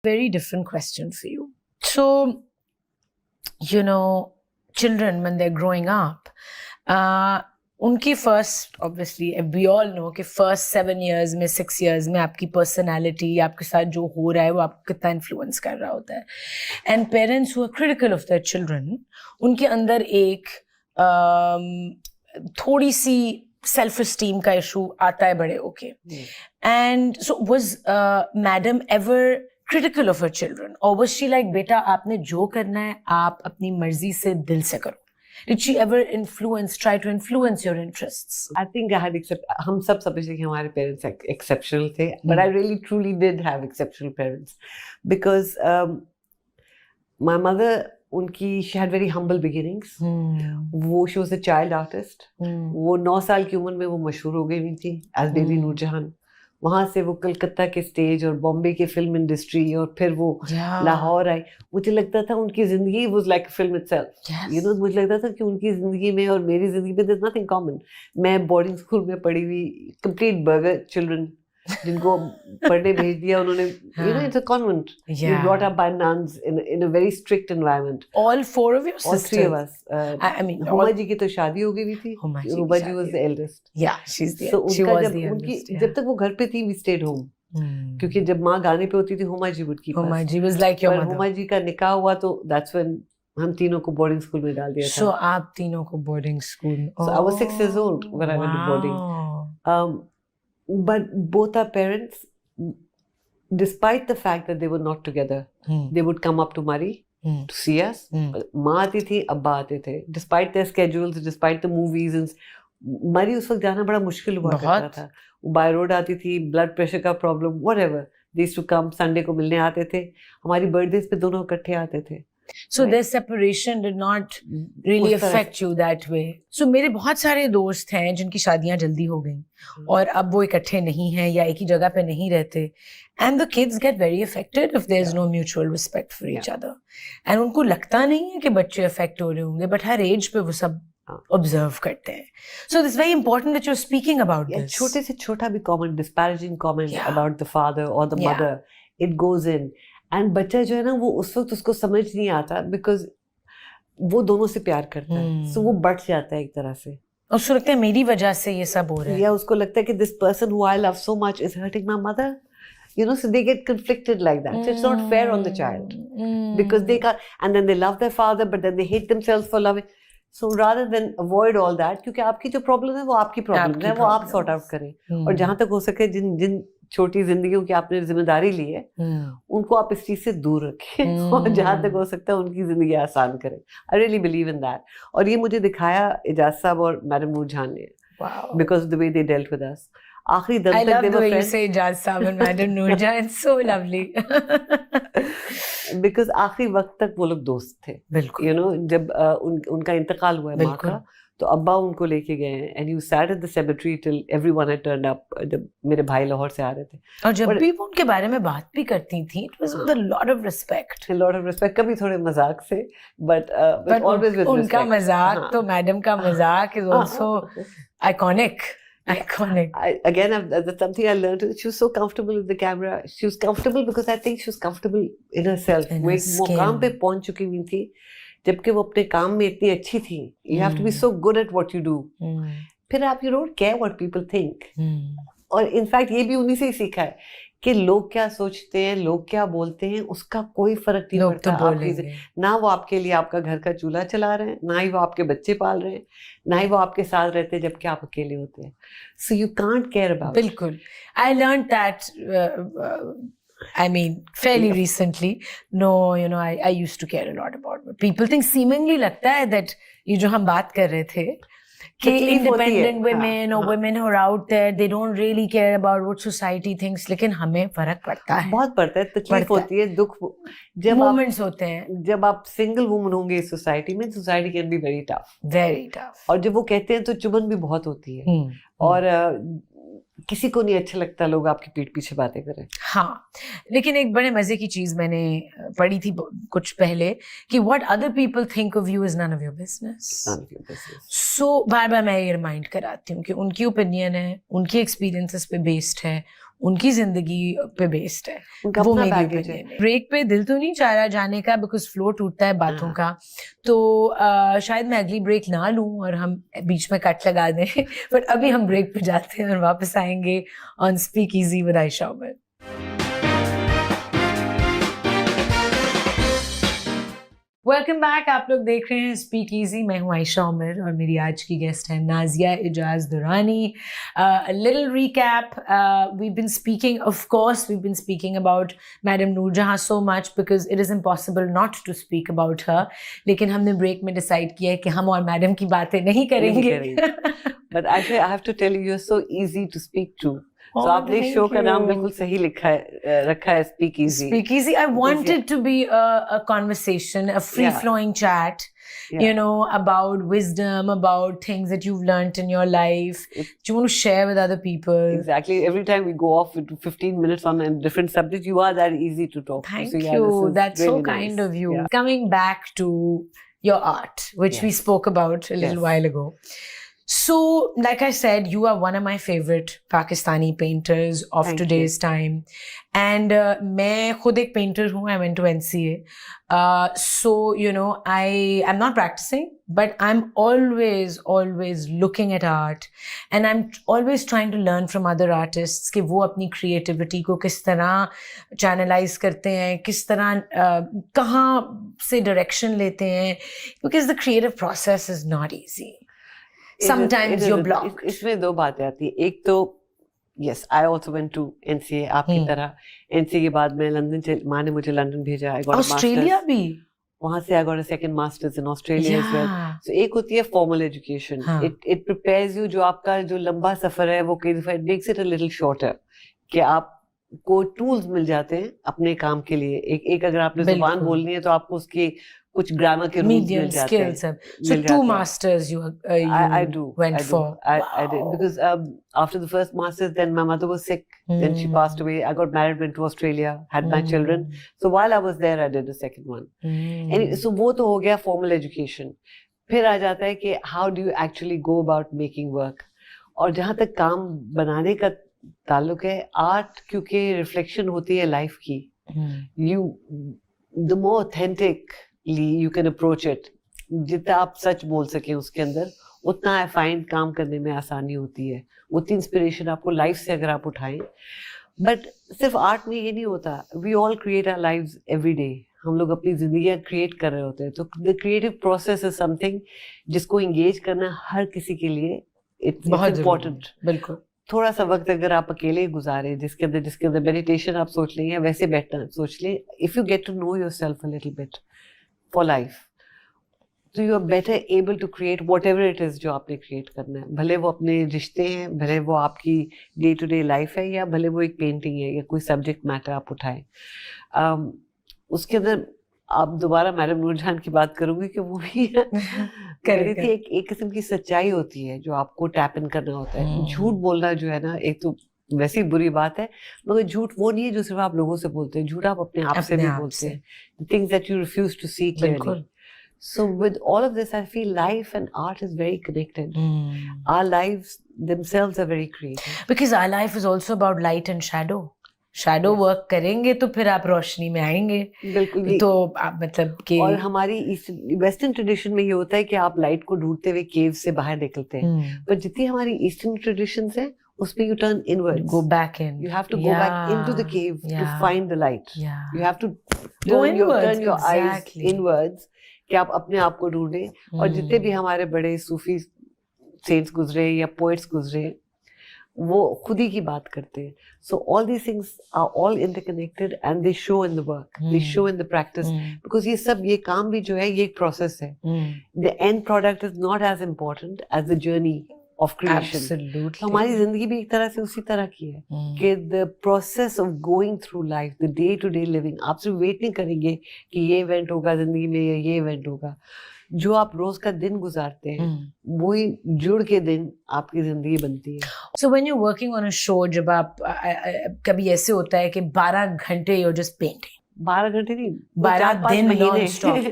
Very different question for you. So, you know, children when they're growing up, उनकी first, obviously, we all know कि first 7 years में 6 years में आपकी personality, आपके साथ जो हो रहा है वो आपको कितना influence कर रहा होता है. And parents who are critical of their children, उनके अंदर एक थोड़ी सी self-esteem का issue आता है बड़े होके. And so was Madam ever critical of her children, or was she like, बेटा आपने जो करना है आप अपनी मर्जी से दिल से करो? Did she ever try to influence your interests? I think I had हम सब समझते कि हमारे parents exceptional थे, but I really truly did have exceptional parents because my mother, she had very humble beginnings. She was a child artist. वो 9 साल की उम्र में वो मशहूर हो गई थी as Baby नूरजहान. वहाँ से वो कलकत्ता के स्टेज और बॉम्बे के फिल्म इंडस्ट्री और फिर वो लाहौर आई. मुझे लगता था उनकी जिंदगी was like a film itself. You know, मुझे लगता था कि उनकी जिंदगी में और मेरी जिंदगी में there's nothing common. मैं बोर्डिंग स्कूल में पढ़ी हुई complete burger children जिनको पढ़ने भेज दिया उन्होंने. You know, it's a convent. We brought up by nuns in a very strict environment. All 4 of you sisters? All 3 of us. I mean, Huma ji की तो शादी हो गई थी. Huma ji was the eldest. Yeah, she was the eldest. जब तक वो घर पे थी, we stayed home. क्योंकि जब माँ गाने पे होती थी, Huma ji would keep us. Huma ji was like your mother. Huma ji का निकाह हुआ तो that's when हम तीनों को बोर्डिंग स्कूल में डाल दिया था. So आप तीनों को boarding school. So I was 6 years old when I went to boarding. But both our parents, despite the fact that they were not together, they would come up to Murray to see us. माँ आती थी, अब्बा आते थे. Despite their schedules, despite the movies, and Murray उस वक्त जाना बड़ा मुश्किल हुआ करता था. By road आती थी, blood pressure का problem, whatever. They used to come, Sunday को मिलने आते थे. हमारी birthdays पे दोनों इकट्ठे आते थे. So their separation did not really affect you that way. So मेरे बहुत सारे दोस्त हैं जिनकी शादियां जल्दी हो गई और अब वो इकट्ठे नहीं हैं या एक ही जगह पे नहीं रहते. And the kids get very affected if there's no mutual respect for each other. And उनको लगता नहीं है कि बच्चे affect हो रहे होंगे, but हर age पे वो सब observe करते हैं. So it's very important that you're speaking about this. छोटे से छोटा भी comment, disparaging comment about the father or the mother, it goes in. And बच्चा जो है ना वो उस वक्त उसको समझ नहीं आता बिकॉज वो दोनों से प्यार करता है. सो वो बढ़ जाता है एक तरह से. उसको लगता है मेरी वजह से ये सब हो रहा है. या उसको लगता है कि this person who I love so much is hurting my mother. You know, so they get conflicted like that. So it's not fair on the child because they can't, and then they love their father, but then they hate themselves for loving. So rather than avoid all that, क्योंकि आपकी जो problem है वो आपकी problem है, वो आप sort out करें. और जहाँ तक हो सके जिन छोटी जिंदगियों की आपने जिम्मेदारी ली है उनको आप इस चीज से दूर रखें और जहाँ तक हो सकता है उनकी जिंदगी आसान करें. I really believe in that. और ये मुझे दिखाया एजाज साहब और मैडम नूरजहान ने, because the way they dealt with us. आखिरी दम तक they were friends. I love the way you say Ejaz Saab and Madam Noorjahan. It's so lovely. Because आखिरी वक्त तक वो लोग दोस्त थे. बिल्कुल. You know, जब उनका इंतकाल हुआ है माँ का, तो अब्बा उनको लेके गए हैं. And you sat at the cemetery till everyone had turned up. जब मेरे भाई लाहौर से आ रहे थे. और जब भी वो उनके बारे में बात भी करती थी, it was with a lot of respect. A lot of respect. कभी थोड़े मजाक से, but always with respect. उनका मजाक तो मैडम का मजाक is also iconic. Iconic. That's something I learned. She was so comfortable with the camera. She was comfortable because I think she was comfortable in herself. वो एक मुकाम पे पहुंच चुकी हुई थी जबकि वो अपने काम में इतनी अच्छी थी. You have to be so good at what you do. फिर आप you don't care what people think. और इनफैक्ट ये भी उन्हीं से ही सीखा है कि लोग क्या सोचते हैं, लोग क्या बोलते हैं, उसका कोई फर्क नहीं पड़ता. आपकी ना वो आपके लिए आपका घर का चूल्हा चला रहे हैं, ना ही वो आपके बच्चे पाल रहे हैं, ना ही वो आपके साथ रहते हैं जबकि आप अकेले होते हैं. So you can't care about. बिल्कुल. I learn that I mean, fairly recently. No, you know, I used to care a lot about what people think. Seemingly लगता है that ये जो हम बात कर रहे थे कि independent women or women who are out there, they don't really care about what society thinks. लेकिन हमें फर्क पड़ता है. बहुत पड़ता है. तकलीफ होती है, दुख जब मोमेंट्स होते हैं. जब आप सिंगल वुमन होंगे इस सोसाइटी में, society can be very tough. Very tough. और जब वो कहते हैं तो चुभन भी बहुत होती है. और किसी को नहीं अच्छा लगता लोग आपकी पीठ पीछे बातें करें. हाँ, लेकिन एक बड़े मजे की चीज मैंने पढ़ी थी कुछ पहले कि what other people think of you is none of your business. So बार बार मैं ये रिमाइंड कराती हूँ कि उनकी ओपिनियन है, उनकी एक्सपीरियंसेस पे बेस्ड है, उनकी जिंदगी पे बेस्ड है, उनका वो अपना मेरी baggage है। ओपिनियन है। ब्रेक पे दिल तो नहीं चाह रहा जाने का बिकॉज फ्लो टूटता है बातों हाँ। का, तो शायद मैं अगली ब्रेक ना लूं और हम बीच में कट लगा दें बट अभी हम ब्रेक पे जाते हैं और वापस आएंगे on speak easy with Ayesha Umar. Welcome back, आप लोग देख रहे हैं स्पीक इजी। मैं हूं आयशा उमर और मेरी आज की गेस्ट है Nazia Ijaz Durrani. Little recap, we've been speaking, of course we've been speaking about Madam Noorjahan so much because it is impossible not to speak about her, लेकिन हमने ब्रेक में डिसाइड किया है कि हम और मैडम की बातें नहीं करेंगे। But actually, I have to tell you, you're so easy to speak to. Oh, So आपने thank शो का नाम you. बिल्कुल सही लिखा है, रखा है, Speak Easy. Speak easy. I wanted to be a conversation, a free-flowing chat, Yeah. you know, about wisdom, about things that you've learnt in your life, that you want to share with other people. Exactly. Every time we go off with 15 minutes on a different subject, you are that easy to talk to. Thank So, yeah, you. this is That's really so kind nice. of you. Yeah. Coming back to your art, which we Yes. spoke about a little Yes. while ago. So, like I said, you are one of my favorite Pakistani painters of Thank today's time. And मैं खुद एक painter हूँ. I went to NCA. So, you know, I'm not practicing, but I'm always looking at art. And I'm always trying to learn from other artists कि वो अपनी creativity को किस तरह channelize करते हैं, किस तरह कहाँ से direction लेते हैं. Because the creative process is not easy. Sometimes you're blocked. इसमें दो बातें आती है। एक तो yes, I also went to NCA आपकी तरह। NCA के बाद मैं लंदन माँ ने मुझे लंदन भेजा। I got a Australia masters. भी? वहाँ से I got a second masters in Australia as well. Yeah. So एक होती है formal education. हाँ. It prepares you, जो आपका जो लंबा सफर है वो कई दफा it makes it a little shorter, कि आपको tools मिल जाते हैं अपने काम के लिए। एक अगर आपने जुबान बोलनी है तो आपको उसकी कुछ ग्रामर के रूल्स मिल जाते हैं। So 2 masters you went for. I did because after the first masters, then my mother was sick. Then she passed away. I got married, went to Australia, had my children. So while I was there, I did the second one. And so वो तो हो गया formal education. फिर आ जाता है कि how do you actually go about making work? और जहाँ तक काम बनाने का ताल्लुक है, art क्योंकि reflection होती है life की. The more authentically you can approach it, जितना आप सच बोल सकें उसके अंदर, उतना I find काम करने में आसानी होती है। उतनी इंस्पिरेशन आपको लाइफ से अगर आप उठाएं। बट सिर्फ आर्ट में ये नहीं होता। We all create our lives every day. हम लोग अपनी जिंदगियां क्रिएट कर रहे होते हैं। तो the creative process is something जिसको एंगेज करना हर किसी के लिए इट्स इम्पोर्टेंट। बिल्कुल। थोड़ा सा वक्त अगर आप अकेले गुजारें, जिसके अंदर मेडिटेशन आप सोच लें या वैसे बैठना सोच लें, if you get to know yourself a little bit for life, तो you are better able to create whatever it is जो आपने क्रिएट करना है। भले वो अपने रिश्ते हैं, भले वो आपकी डे टू डे लाइफ है, या भले वो एक पेंटिंग है या कोई सब्जेक्ट मैटर आप उठाएं। उसके अंदर आप दोबारा मैडम नूरजहान की बात करूंगी कि वो भी थी एक किस्म की सच्चाई होती है जो आपको टैप इन करना होता है। झूठ बोलना जो है ना, एक तो वैसी बुरी बात है, मगर झूठ वो नहीं है जो सिर्फ आप लोगों से बोलते हैं। झूठ आप अपने आप से भी बोलते हैं, things that you refuse to see clearly. So with all of this, I feel life and art is very connected. Our lives themselves are very creative. Because our life is also about light and shadow. Shadow work करेंगे तो फिर आप रोशनी में आएंगे। बिल्कुल। तो आप मतलब कि और हमारी वेस्टर्न ट्रेडिशन में ये होता है कि आप लाइट को ढूंढते हुए केव से बाहर निकलते हैं, पर जितनी हमारी ईस्टर्न ट्रेडिशंस है उसमें you turn inwards. Go back in. You have to go back into the cave to find the light. You have to turn your eyes inwards, कि आप अपने आप को ढूंढें। और जितने भी हमारे बड़े सूफी सेंट्स गुजरे या पोएट्स गुजरे, वो खुद ही की बात करते हैं। So all these things are all interconnected and they show in the work, they show in the practice, because ये काम भी जो है ये एक process है। The end product is not as important as the journey of creation. Absolutely. तो हमारी जिंदगी भी एक तरह से उसी तरह की है कि the process of going through life, the day to day living, आप सिर्फ वेट नहीं करेंगे कि ये इवेंट होगा जिंदगी में या ये इवेंट होगा। जो आप रोज का दिन गुजारते हैं वही जुड़ के दिन आपकी जिंदगी बनती है। So when you're working on a show, जब आप कभी ऐसे होता है कि 12 घंटे you're just painting, 12 घंटे नहीं, 12 दिन नॉन स्टॉप।